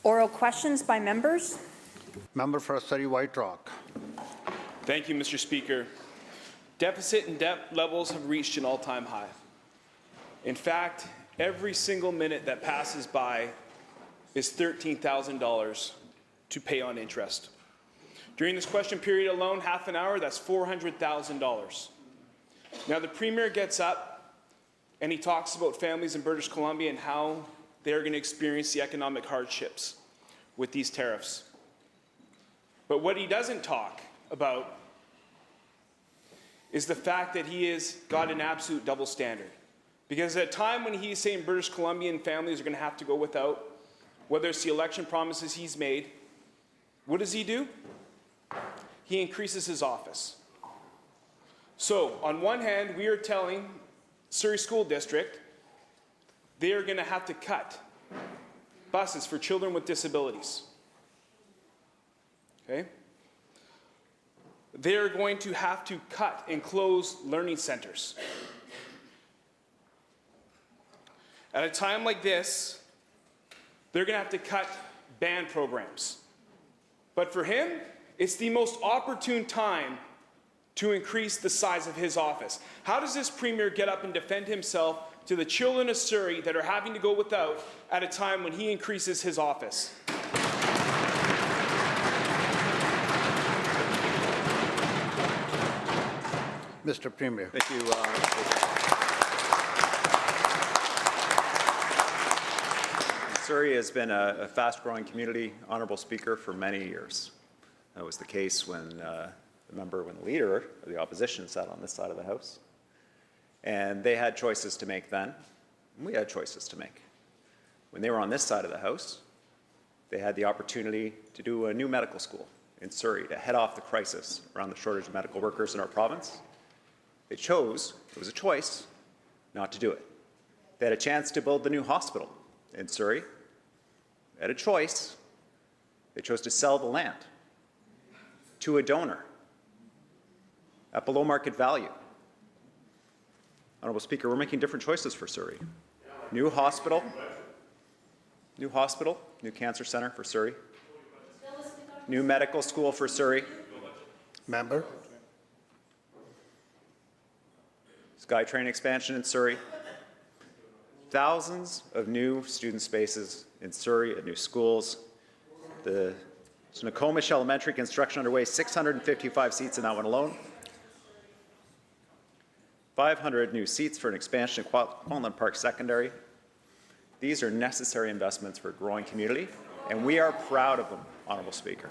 Oral questions by members. Member for Surrey White Rock. Thank you, Mr. Speaker. Deficit and debt levels have reached an all-time high. In fact, every single minute that passes by is $13,000 to pay on interest. During this question period alone, half an hour, that's $400,000. Now, the Premier gets up and he talks about families in British Columbia and how they're going to experience the economic hardships with these tariffs. But what he doesn't talk about is the fact that he has got an absolute double standard. Because at a time when he's saying British Columbian families are going to have to go without, whether it's the election promises he's made, what does he do? He increases his office. So, on one hand, we are telling Surrey School District they are going to have to cut buses for children with disabilities. Okay? They are going to have to cut and close learning centers. At a time like this, they're going to have to cut band programs. But for him, it's the most opportune time to increase the size of his office. How does this Premier get up and defend himself to the children of Surrey that are having to go without at a time when he increases his office? Mr. Premier. Thank you. Surrey has been a fast-growing community, Honourable Speaker, for many years. That was the case when the leader of the opposition sat on this side of the House. And they had choices to make then, and we had choices to make. When they were on this side of the House, they had the opportunity to do a new medical school in Surrey to head off the crisis around the shortage of medical workers in our province. They chose, it was a choice, not to do it. They had a chance to build the new hospital in Surrey. They had a choice. They chose to sell the land to a donor at below market value. Honourable Speaker, we're making different choices for Surrey. New hospital, new cancer centre for Surrey, new medical school for Surrey. Member. SkyTrain expansion in Surrey. Thousands of new student spaces in Surrey at new schools. The Snoqualmie Elementary construction underway, 655 seats in that one alone. 500 new seats for an expansion at Quantland Park Secondary. These are necessary investments for a growing community, and we are proud of them, Honourable Speaker.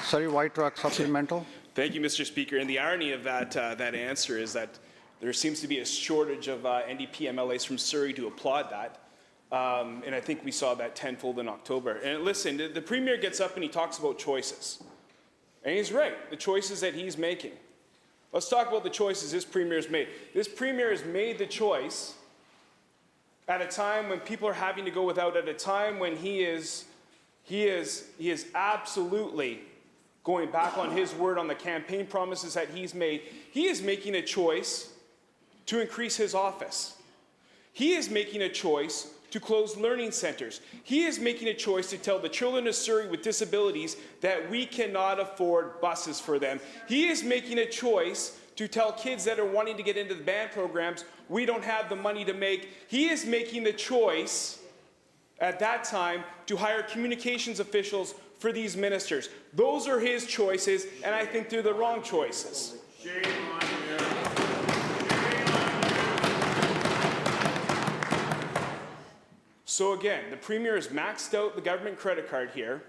Surrey White Rock supplemental. Thank you, Mr. Speaker. And the irony of that answer is that there seems to be a shortage of NDP MLAs from Surrey to applaud that. And I think we saw that tenfold in October. And listen, the Premier gets up and he talks about choices. And he's right, the choices that he's making. Let's talk about the choices this Premier has made. This Premier has made the choice at a time when people are having to go without, at a time when he is absolutely going back on his word on the campaign promises that he's made. He is making a choice to increase his office. He is making a choice to close learning centers. He is making a choice to tell the children of Surrey with disabilities that we cannot afford buses for them. He is making a choice to tell kids that are wanting to get into the band programs, we don't have the money to make. He is making the choice at that time to hire communications officials for these ministers. Those are his choices, and I think they're the wrong choices. Shame on you. So again, the Premier has maxed out the government credit card here,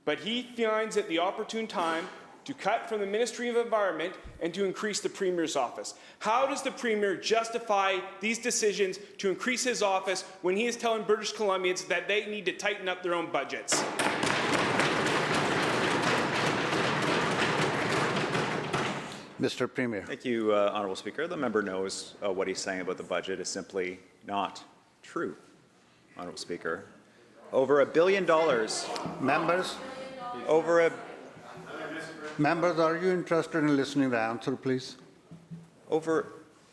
but he finds it the opportune time to cut from the Ministry of Environment and to increase the Premier's office. How does the Premier justify these decisions to increase his office when he is telling British Columbians that they need to tighten up their own budgets? Mr. Premier. Thank you, Honourable Speaker. The member knows what he's saying about the budget is simply not true, Honourable Speaker. Over $1 billion. Members. Members, are you interested in listening to the answer, please? Over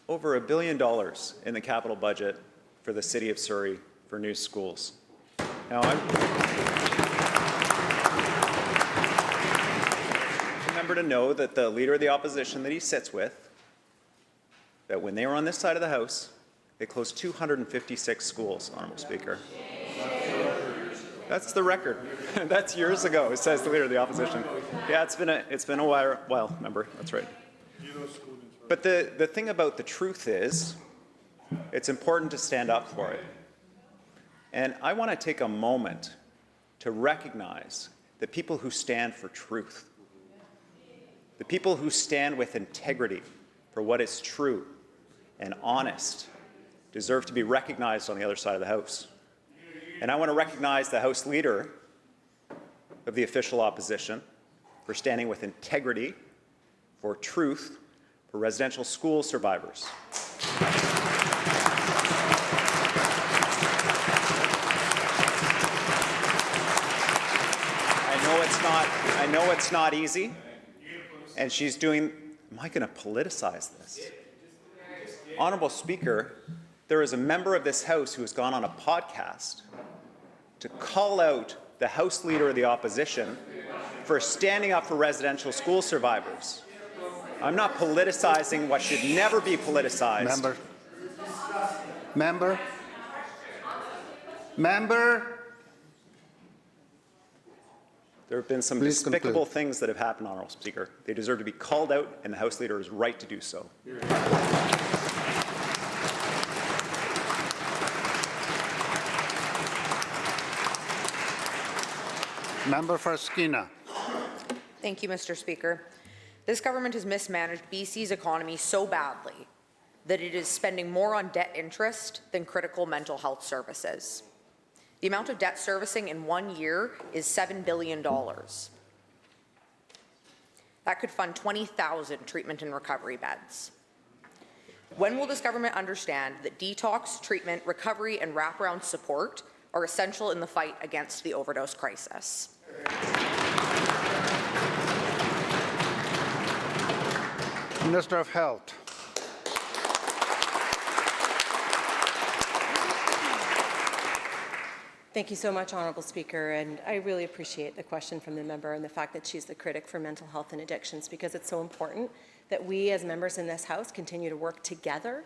over $1 billion in the capital budget for the City of Surrey for new schools. Now, remember to know that the Leader of the Opposition that he sits with, that when they were on this side of the House, they closed 256 schools, Honourable Speaker. That's the record. That's years ago, says the Leader of the Opposition. Yeah, it's been a while, member, that's right. But the thing about the truth is, it's important to stand up for it. And I want to take a moment to recognize the people who stand for truth, the people who stand with integrity for what is true and honest, deserve to be recognized on the other side of the House. And I want to recognize the House Leader of the official opposition for standing with integrity, for truth, for residential school survivors. I know it's not easy, and she's doing, am I going to politicize this? Honourable Speaker, there is a member of this House who has gone on a podcast to call out the House Leader of the Opposition for standing up for residential school survivors. I'm not politicizing what should never be politicized. Member. There have been some Please despicable conclude. things that have happened, Honourable Speaker. They deserve to be called out, and the House Leader is right to do so. Member for Skeena. Thank you, Mr. Speaker. This government has mismanaged BC's economy so badly that it is spending more on debt interest than critical mental health services. The amount of debt servicing in 1 year is $7 billion. That could fund 20,000 treatment and recovery beds. When will this government understand that detox, treatment, recovery, and wraparound support are essential in the fight against the overdose crisis? Minister of Health. Thank you so much, Honourable Speaker, and I really appreciate the question from the member and the fact that she's the critic for mental health and addictions, because it's so important that we as members in this House continue to work together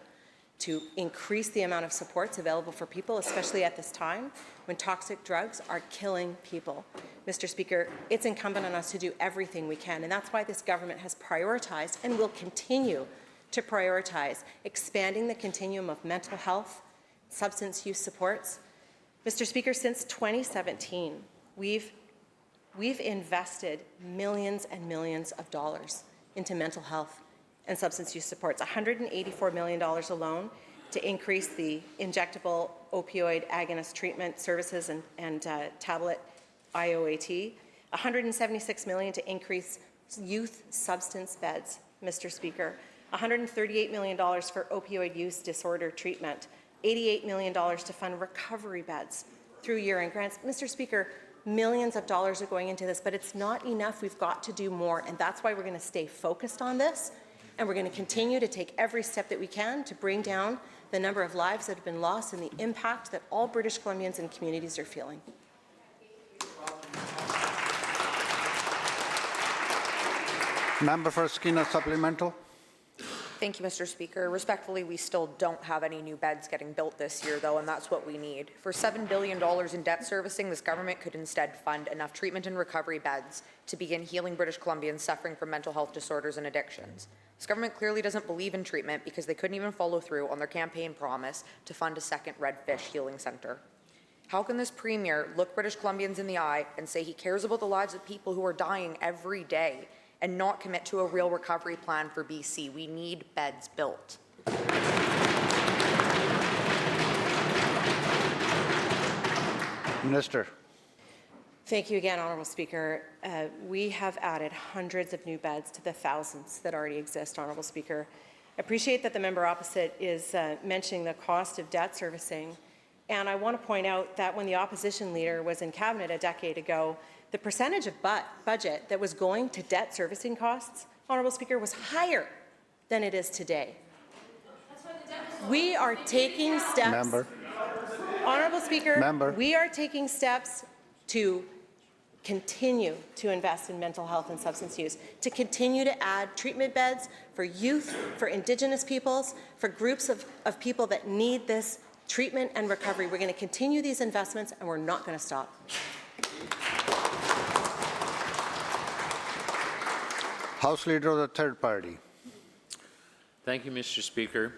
to increase the amount of supports available for people, especially at this time when toxic drugs are killing people. Mr. Speaker, it's incumbent on us to do everything we can, and that's why this government has prioritized and will continue to prioritize expanding the continuum of mental health, substance use supports. Mr. Speaker, since 2017, we've invested millions and millions of dollars into mental health and substance use supports, $184 million alone to increase the injectable opioid agonist treatment services and tablet IOAT, $176 million to increase youth substance beds, Mr. Speaker, $138 million for opioid use disorder treatment, $88 million to fund recovery beds through year-end grants. Mr. Speaker, millions of dollars are going into this, but it's not enough. We've got to do more, and that's why we're going to stay focused on this, and we're going to continue to take every step that we can to bring down the number of lives that have been lost and the impact that all British Columbians and communities are feeling. Member for Skeena supplemental. Thank you, Mr. Speaker. Respectfully, we still don't have any new beds getting built this year, though, and that's what we need. For $7 billion in debt servicing, this government could instead fund enough treatment and recovery beds to begin healing British Columbians suffering from mental health disorders and addictions. This government clearly doesn't believe in treatment because they couldn't even follow through on their campaign promise to fund a second Redfish Healing Centre. How can this Premier look British Columbians in the eye and say he cares about the lives of people who are dying every day and not commit to a real recovery plan for BC? We need beds built. Minister. Thank you again, Honourable Speaker. We have added hundreds of new beds to the thousands that already exist, Honourable Speaker. I appreciate that the member opposite is mentioning the cost of debt servicing. And I want to point out that when the opposition leader was in cabinet a decade ago, the percentage of budget that was going to debt servicing costs, Honourable Speaker, was higher than it is today. We are taking steps. Member. Honourable Speaker, Member. we are taking steps to continue to invest in mental health and substance use, to continue to add treatment beds for youth, for Indigenous peoples, for groups of people that need this treatment and recovery. We're going to continue these investments, and we're not going to stop. House Leader of the Third Party. Thank you, Mr. Speaker.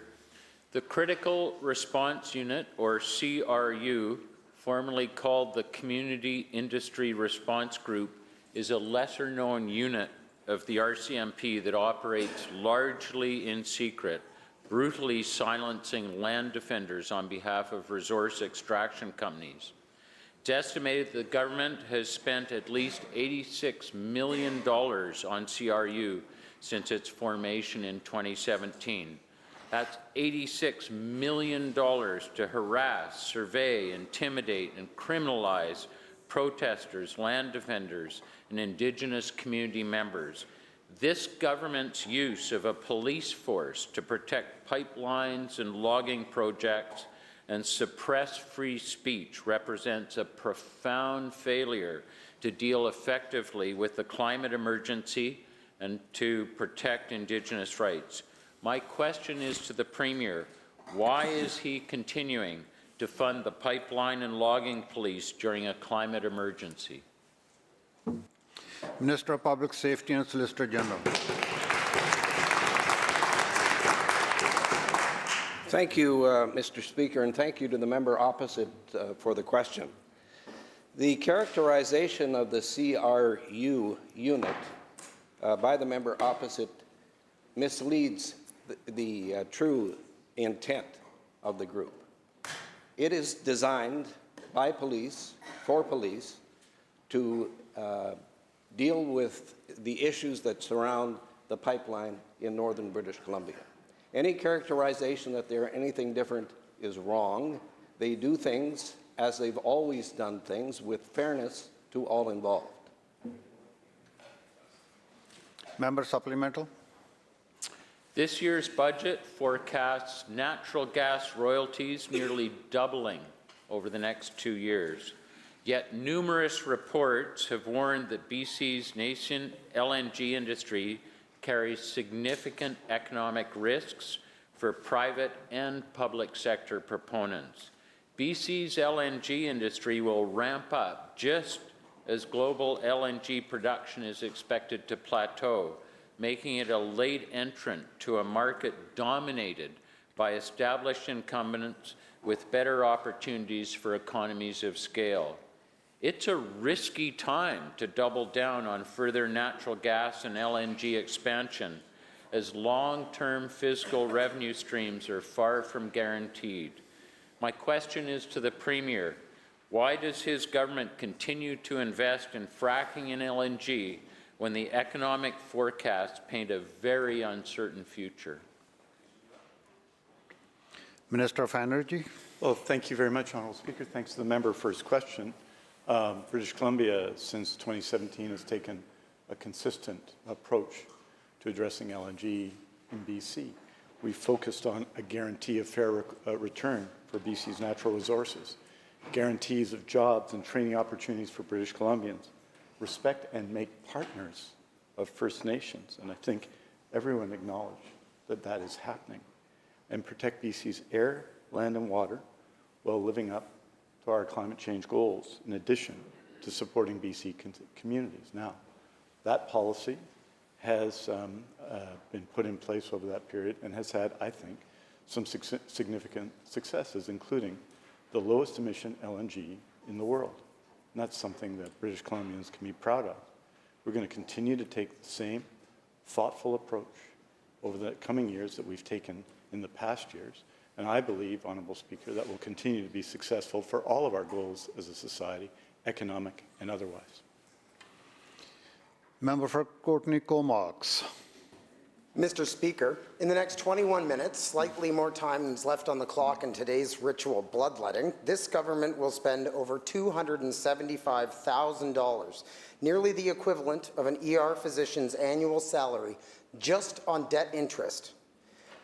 The Critical Response Unit, or CRU, formerly called the Community Industry Response Group, is a lesser-known unit of the RCMP that operates largely in secret, brutally silencing land defenders on behalf of resource extraction companies. It's estimated that the government has spent at least $86 million on CRU since its formation in 2017. That's $86 million to harass, survey, intimidate, and criminalize protesters, land defenders, and Indigenous community members. This government's use of a police force to protect pipelines and logging projects and suppress free speech represents a profound failure to deal effectively with the climate emergency and to protect Indigenous rights. My question is to the Premier, why is he continuing to fund the pipeline and logging police during a climate emergency? Minister of Public Safety and Solicitor General. Thank you, Mr. Speaker, and thank you to the member opposite for the question. The characterization of the CRU unit by the member opposite misleads the true intent of the group. It is designed by police, for police, to deal with the issues that surround the pipeline in northern British Columbia. Any characterization that they're anything different is wrong. They do things as they've always done things, with fairness to all involved. Member supplemental. This year's budget forecasts natural gas royalties nearly doubling over the next 2 years. Yet numerous reports have warned that BC's nascent LNG industry carries significant economic risks for private and public sector proponents. BC's LNG industry will ramp up just as global LNG production is expected to plateau, making it a late entrant to a market dominated by established incumbents with better opportunities for economies of scale. It's a risky time to double down on further natural gas and LNG expansion, as long-term fiscal revenue streams are far from guaranteed. My question is to the Premier. Why does his government continue to invest in fracking and LNG when the economic forecasts paint a very uncertain future? Minister of Energy. Well, thank you very much, Honourable Speaker. Thanks to the member for his question. British Columbia, since 2017, has taken a consistent approach to addressing LNG in BC. We focused on a guarantee of fair return for BC's natural resources, guarantees of jobs and training opportunities for British Columbians, respect and make partners of First Nations, and I think everyone acknowledged that that is happening, and protect BC's air, land and water while living up to our climate change goals, in addition to supporting BC communities. Now, that policy has been put in place over that period and has had, I think, some significant successes, including the lowest emission LNG in the world. And that's something that British Columbians can be proud of. We're going to continue to take the same thoughtful approach over the coming years that we've taken in the past years. And I believe, Honourable Speaker, that will continue to be successful for all of our goals as a society, economic and otherwise. Member for Courtenay Comox. Mr. Speaker, in the next 21 minutes, slightly more time is left on the clock in today's ritual bloodletting, this government will spend over $275,000, nearly the equivalent of an ER physician's annual salary, just on debt interest.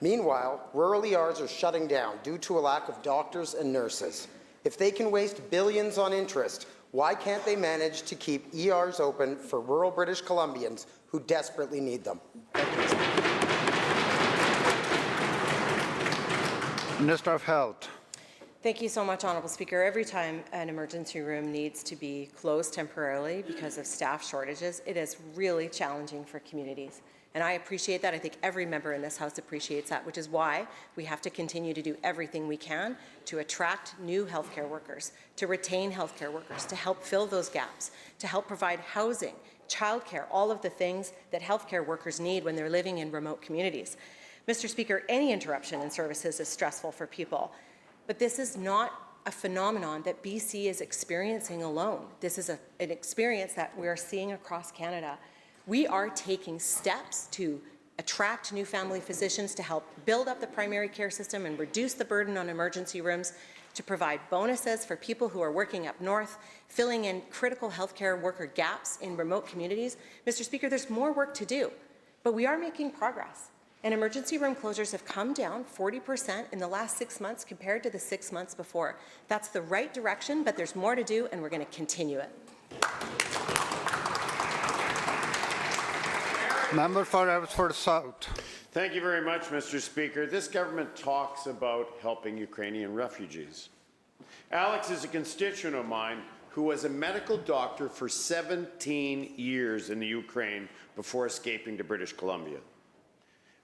Meanwhile, rural ERs are shutting down due to a lack of doctors and nurses. If they can waste billions on interest, why can't they manage to keep ERs open for rural British Columbians who desperately need them? Minister of Health. Thank you so much, Honourable Speaker. Every time an emergency room needs to be closed temporarily because of staff shortages, it is really challenging for communities. And I appreciate that. I think every member in this House appreciates that, which is why we have to continue to do everything we can to attract new healthcare workers, to retain healthcare workers, to help fill those gaps, to help provide housing, childcare, all of the things that healthcare workers need when they're living in remote communities. Mr. Speaker, any interruption in services is stressful for people, but this is not a phenomenon that BC is experiencing alone. This is an experience that we are seeing across Canada. We are taking steps to attract new family physicians to help build up the primary care system and reduce the burden on emergency rooms, to provide bonuses for people who are working up north, filling in critical healthcare worker gaps in remote communities. Mr. Speaker, there's more work to do, but we are making progress. And emergency room closures have come down 40% in the last 6 months compared to the 6 months before. That's the right direction, but there's more to do, and we're going to continue it. Member for Abbotsford South. Thank you very much, Mr. Speaker. This government talks about helping Ukrainian refugees. Alex is a constituent of mine who was a medical doctor for 17 years in the Ukraine before escaping to British Columbia.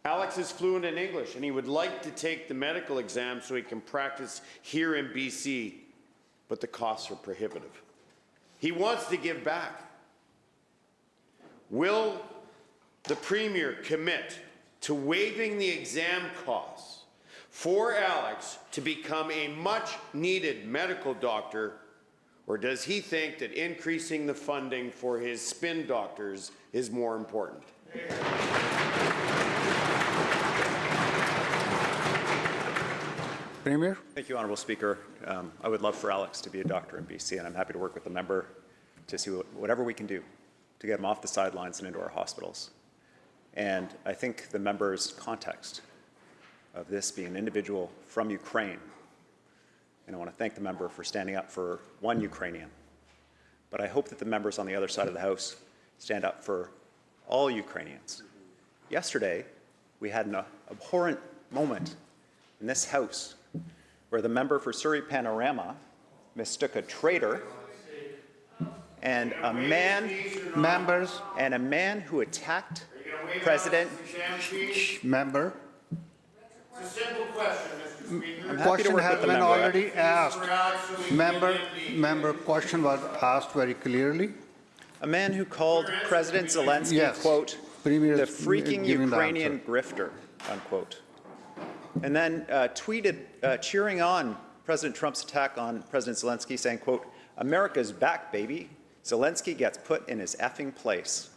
Alex is fluent in English, and he would like to take the medical exam so he can practice here in BC, but the costs are prohibitive. He wants to give back. Will the Premier commit to waiving the exam costs for Alex to become a much-needed medical doctor, or does he think that increasing the funding for his spin doctors is more important? Premier. Thank you, Honourable Speaker. I would love for Alex to be a doctor in BC, and I'm happy to work with the member to see whatever we can do to get him off the sidelines and into our hospitals. And I think the member's context of this being an individual from Ukraine, and I want to thank the member for standing up for one Ukrainian, but I hope that the members on the other side of the House stand up for all Ukrainians. Yesterday, we had an abhorrent moment in this House where the member for Surrey Panorama mistook a traitor and a man who attacked President. Member. It's a simple question, Mr. Speaker. Question has been already asked. Member, question was asked very clearly. A man who called President Zelensky, Yes. quote, Premier the is freaking giving the Ukrainian answer. grifter, unquote. And then tweeted cheering on President Trump's attack on President Zelensky, saying, quote, America's back, baby. Zelensky gets put in his effing place.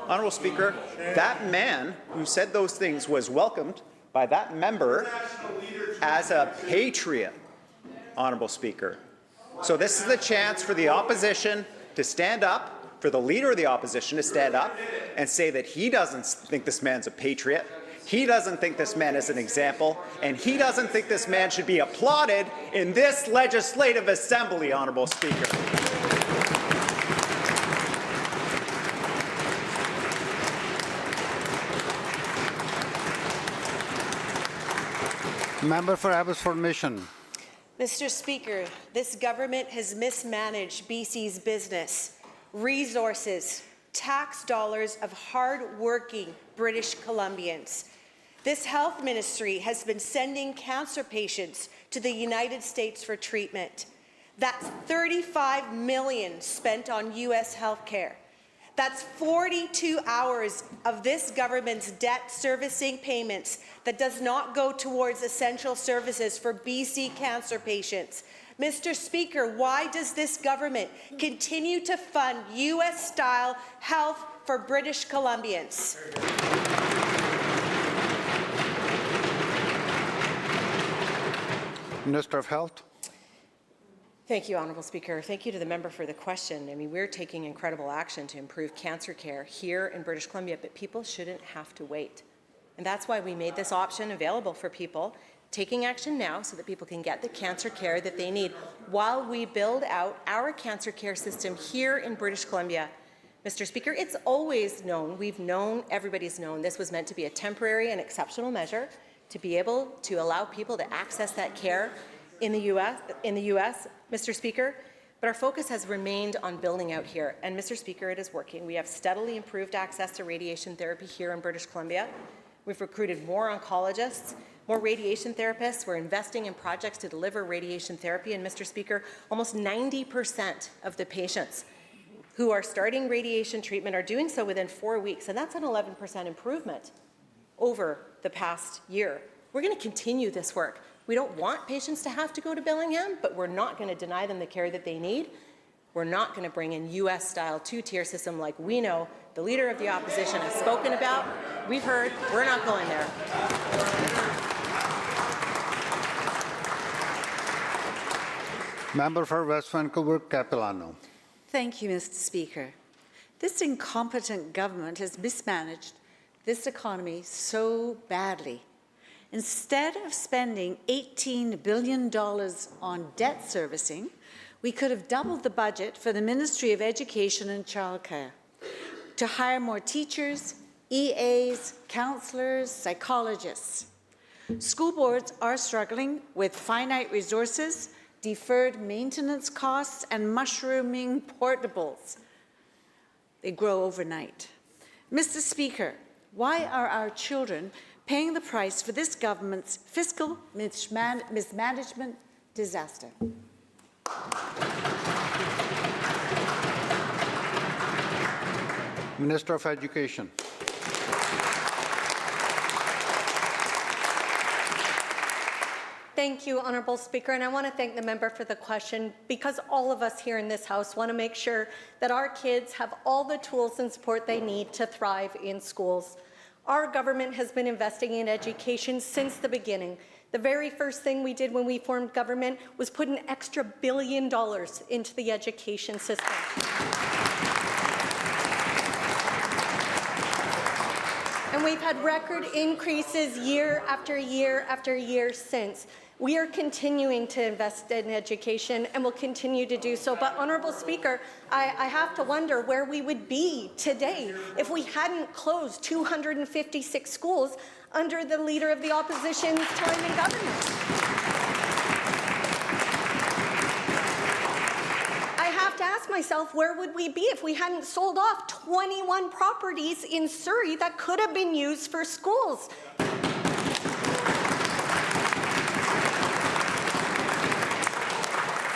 Honourable Speaker, that man who said those things was welcomed by that member as a patriot, Honourable Speaker. So this is the chance for the opposition to stand up, for the leader of the opposition to stand up and say that he doesn't think this man's a patriot, he doesn't think this man is an example, and he doesn't think this man should be applauded in this legislative assembly, Honourable Speaker. Member for Abbotsford Mission. Mr. Speaker, this government has mismanaged BC's business, resources, tax dollars of hard-working British Columbians. This health ministry has been sending cancer patients to the United States for treatment. That's $35 million spent on U.S. healthcare. That's 42 hours of this government's debt servicing payments that does not go towards essential services for BC cancer patients. Mr. Speaker, why does this government continue to fund U.S.-style health for British Columbians? Minister of Health. Thank you, Honourable Speaker. Thank you to the member for the question. I mean, we're taking incredible action to improve cancer care here in British Columbia, but people shouldn't have to wait. And that's why we made this option available for people, taking action now so that people can get the cancer care that they need while we build out our cancer care system here in British Columbia. Mr. Speaker, it's always known, everybody's known, this was meant to be a temporary and exceptional measure to be able to allow people to access that care in the U.S., Mr. Speaker. But our focus has remained on building out here. And Mr. Speaker, it is working. We have steadily improved access to radiation therapy here in British Columbia. We've recruited more oncologists, more radiation therapists. We're investing in projects to deliver radiation therapy. And Mr. Speaker, almost 90% of the patients who are starting radiation treatment are doing so within 4 weeks. And that's an 11% improvement over the past year. We're going to continue this work. We don't want patients to have to go to Bellingham, but we're not going to deny them the care that they need. We're not going to bring in US-style two-tier system like we know the Leader of the Opposition has spoken about. We've heard. We're not going there. Member for West Vancouver, Capilano. Thank you, Mr. Speaker. This incompetent government has mismanaged this economy so badly. Instead of spending $18 billion on debt servicing, we could have doubled the budget for the Ministry of Education and Childcare to hire more teachers, EAs, counselors, psychologists. School boards are struggling with finite resources, deferred maintenance costs, and mushrooming portables. They grow overnight. Mr. Speaker, why are our children paying the price for this government's fiscal mismanagement disaster? Minister of Education. Thank you, Honourable Speaker, and I want to thank the member for the question because all of us here in this House want to make sure that our kids have all the tools and support they need to thrive in schools. Our government has been investing in education since the beginning. The very first thing we did when we formed government was put an extra $1 billion into the education system. And we've had record increases year after year after year since. We are continuing to invest in education and will continue to do so. But, Honourable Speaker, I have to wonder where we would be today if we hadn't closed 256 schools under the Leader of the Opposition's time in government. I have to ask myself, where would we be if we hadn't sold off 21 properties in Surrey that could have been used for schools?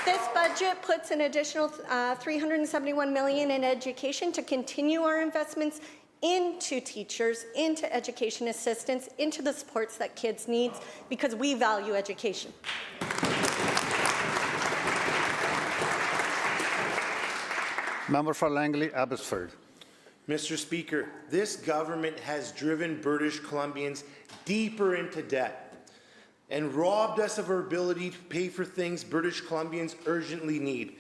This budget puts an additional $371 million in education to continue our investments into teachers, into education assistants, into the supports that kids need, because we value education. Member for Langley, Abbotsford. Mr. Speaker, this government has driven British Columbians deeper into debt and robbed us of our ability to pay for things British Columbians urgently need.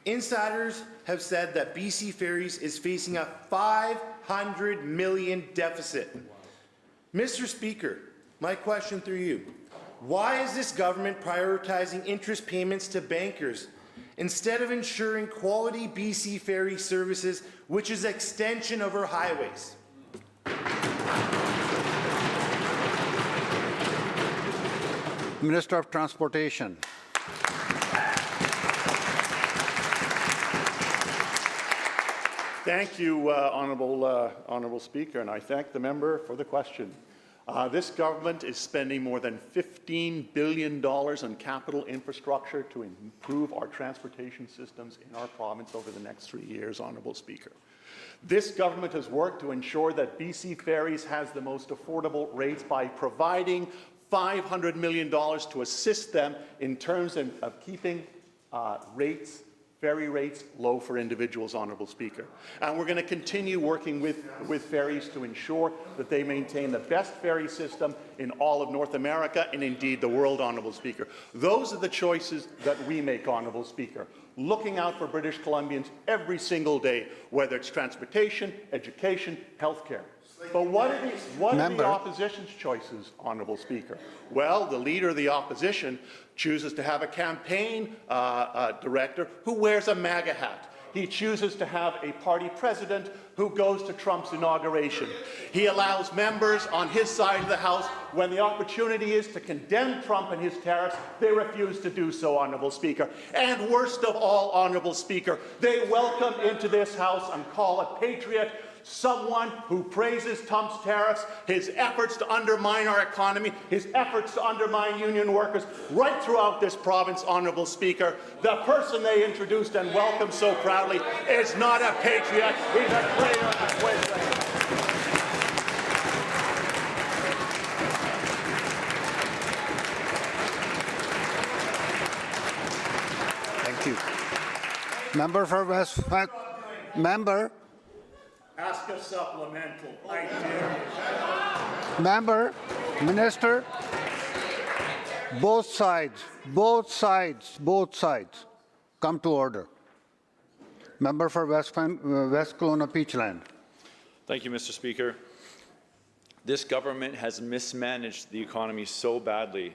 Insiders have said that BC Ferries is facing a $500 million deficit. Mr. Speaker, my question through you, why is this government prioritizing interest payments to bankers instead of ensuring quality BC Ferry services, which is an extension of our highways? Minister of Transportation. Thank you, Honourable Speaker, and I thank the member for the question. This government is spending more than $15 billion on capital infrastructure to improve our transportation systems in our province over the next 3 years, Honourable Speaker. This government has worked to ensure that BC Ferries has the most affordable rates by providing $500 million to assist them in terms of keeping ferry rates low for individuals, Honourable Speaker. And we're going to continue working with ferries to ensure that they maintain the best ferry system in all of North America and indeed the world, Honourable Speaker. Those are the choices that we make, Honourable Speaker, looking out for British Columbians every single day, whether it's transportation, education, healthcare. But what are the Member. opposition's choices, Honourable Speaker? Well, the Leader of the Opposition chooses to have a campaign director who wears a MAGA hat. He chooses to have a party president who goes to Trump's inauguration. He allows members on his side of the House, when the opportunity is to condemn Trump and his tariffs, they refuse to do so, Honourable Speaker. And worst of all, Honourable Speaker, they welcome into this House and call a patriot someone who praises Trump's tariffs, his efforts to undermine our economy, his efforts to undermine union workers right throughout this province, Honourable Speaker. The person they introduced and welcomed so proudly is not a patriot, he's a traitor and a quizmaster. Thank you. Member for West... Member. Ask a supplemental. I dare you. Member, Minister, both sides, come to order. Member for West Kelowna Peachland. Thank you, Mr. Speaker. This government has mismanaged the economy so badly.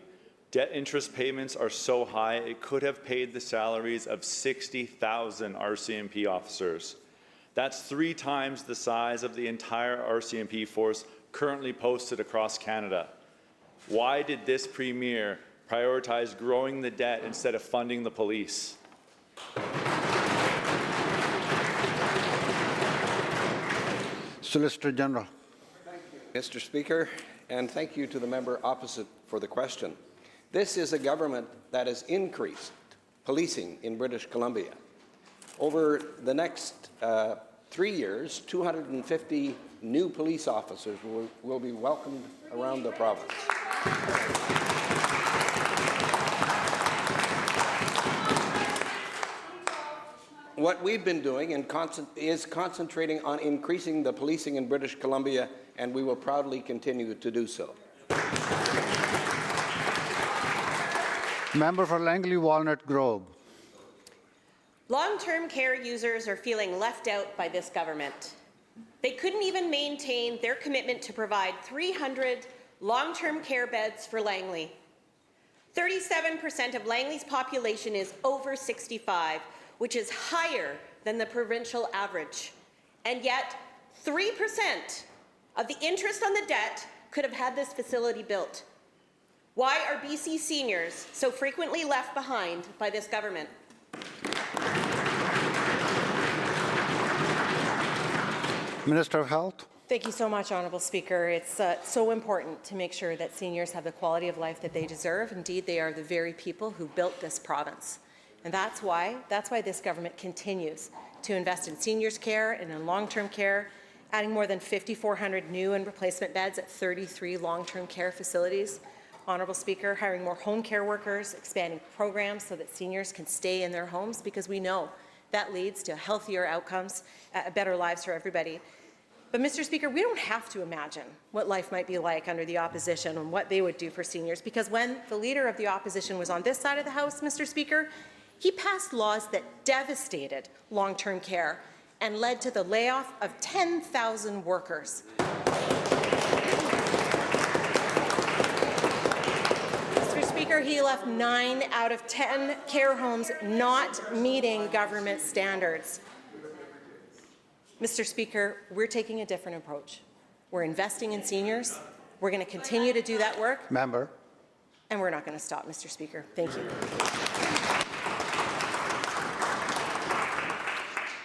Debt interest payments are so high, it could have paid the salaries of 60,000 RCMP officers. That's 3 times the size of the entire RCMP force currently posted across Canada. Why did this Premier prioritize growing the debt instead of funding the police? Solicitor General. Mr. Speaker, and thank you to the member opposite for the question. This is a government that has increased policing in British Columbia. Over the next 3 years, 250 new police officers will be welcomed around the province. What we've been doing is concentrating on increasing the policing in British Columbia, and we will proudly continue to do so. Member for Langley Walnut Grove. Long-term care users are feeling left out by this government. They couldn't even maintain their commitment to provide 300 long-term care beds for Langley. 37% of Langley's population is over 65, which is higher than the provincial average. And yet, 3% of the interest on the debt could have had this facility built. Why are BC seniors so frequently left behind by this government? Minister of Health. Thank you so much, Honourable Speaker. It's so important to make sure that seniors have the quality of life that they deserve. Indeed, they are the very people who built this province. And that's why this government continues to invest in seniors' care and in long-term care, adding more than 5,400 new and replacement beds at 33 long-term care facilities. Honourable Speaker, hiring more home care workers, expanding programs so that seniors can stay in their homes, because we know that leads to healthier outcomes, better lives for everybody. But, Mr. Speaker, we don't have to imagine what life might be like under the opposition and what they would do for seniors, because when the Leader of the Opposition was on this side of the House, Mr. Speaker, he passed laws that devastated long-term care and led to the layoff of 10,000 workers. Mr. Speaker, he left 9 out of 10 care homes not meeting government standards. Mr. Speaker, we're taking a different approach. We're investing in seniors. We're going to continue to do that work. Member. And we're not going to stop, Mr. Speaker. Thank you.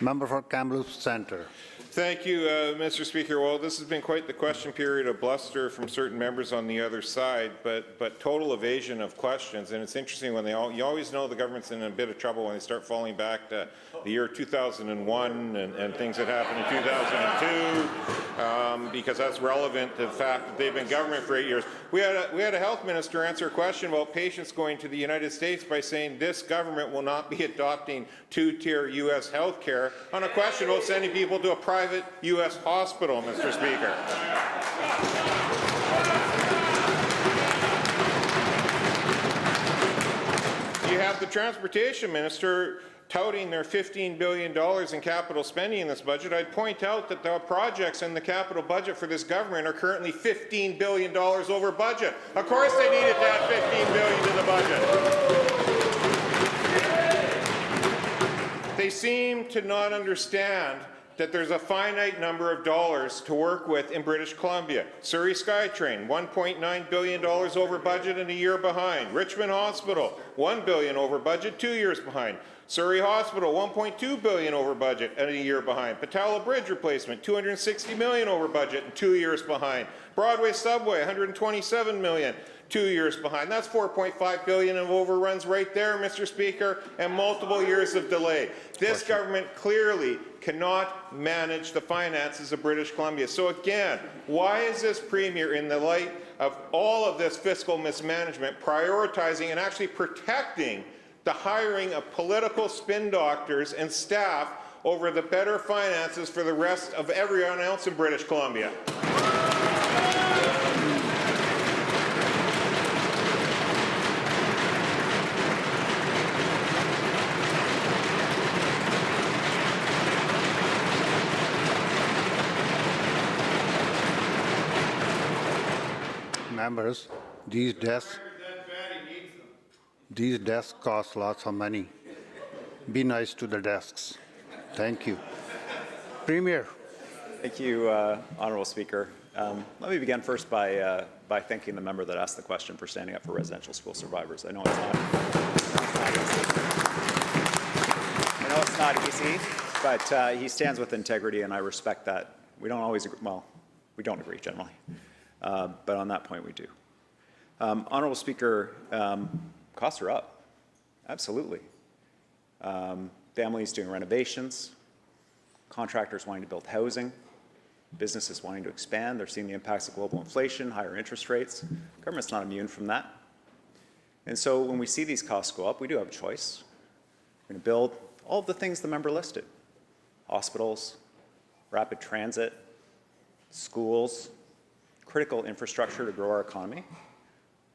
Member for Kamloops Centre. Thank you, Mr. Speaker. Well, this has been quite the question period of bluster from certain members on the other side, but total evasion of questions. And it's interesting when you always know the government's in a bit of trouble when they start falling back to the year 2001 and things that happened in 2002, because that's relevant to the fact that they've been government for 8 years. We had a health minister answer a question about patients going to the United States by saying this government will not be adopting two-tier U.S. health care on a question about sending people to a private U.S. hospital, Mr. Speaker. You have the transportation minister touting their $15 billion in capital spending in this budget, I'd point out that the projects in the capital budget for this government are currently $15 billion over budget. Of course they needed to add $15 billion to the budget. They seem to not understand that there's a finite number of dollars to work with in British Columbia. Surrey SkyTrain, $1.9 billion over budget and a year behind. Richmond Hospital, $1 billion over budget, 2 years behind. Surrey Hospital, $1.2 billion over budget and a year behind. Pataula Bridge replacement, $260 million over budget and 2 years behind. Broadway Subway, $127 million. 2 years behind. That's $4.5 billion of overruns right there, Mr. Speaker, and multiple years of delay. This government clearly cannot manage the finances of British Columbia. So again, why is this Premier, in the light of all of this fiscal mismanagement, prioritizing and actually protecting the hiring of political spin doctors and staff over the better finances for the rest of everyone else in British Columbia? Members, these desks cost lots of money. Be nice to the desks. Thank you. Premier. Thank you, Honourable Speaker. Let me begin first by thanking the member that asked the question for standing up for residential school survivors. I know it's not easy, but he stands with integrity, and I respect that. We don't always agree. Well, we don't agree generally. But on that point, we do. Honourable Speaker, costs are up. Absolutely. Families doing renovations, contractors wanting to build housing, businesses wanting to expand. They're seeing the impacts of global inflation, higher interest rates. Government's not immune from that. And so when we see these costs go up, we do have a choice. We're going to build all of the things the member listed: hospitals, rapid transit, schools, critical infrastructure to grow our economy,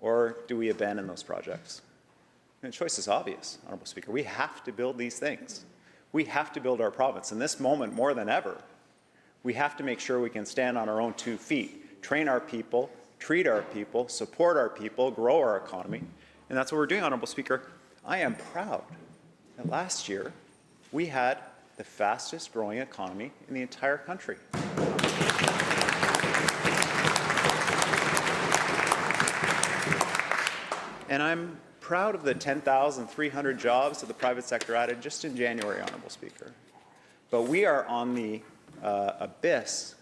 or do we abandon those projects? And the choice is obvious, Honourable Speaker. We have to build these things. We have to build our province. In this moment, more than ever, we have to make sure we can stand on our own 2 feet, train our people, treat our people, support our people, grow our economy. And that's what we're doing, Honourable Speaker. I am proud that last year we had the fastest growing economy in the entire country. And I'm proud of the 10,300 jobs that the private sector added just in January, Honourable Speaker. But we are on the abyss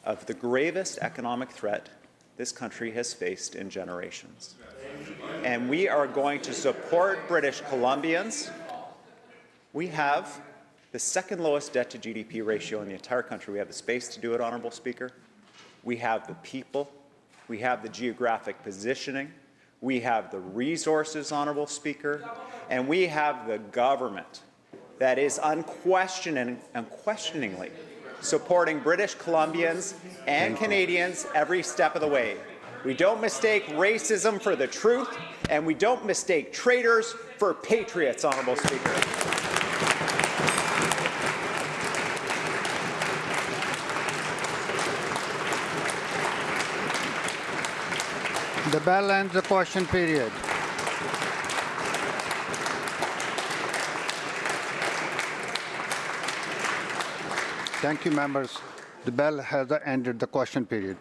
of the gravest economic threat this country has faced in generations. And we are going to support British Columbians. We have the second lowest debt to GDP ratio in the entire country. We have the space to do it, Honourable Speaker. We have the people. We have the geographic positioning. We have the resources, Honourable Speaker, and we have the government that is unquestioningly supporting British Columbians and Canadians every step of the way. We don't mistake racism for the truth, and we don't mistake traitors for patriots, Honourable Speaker. The bell ends the question period. Thank you, members. The bell has ended the question period.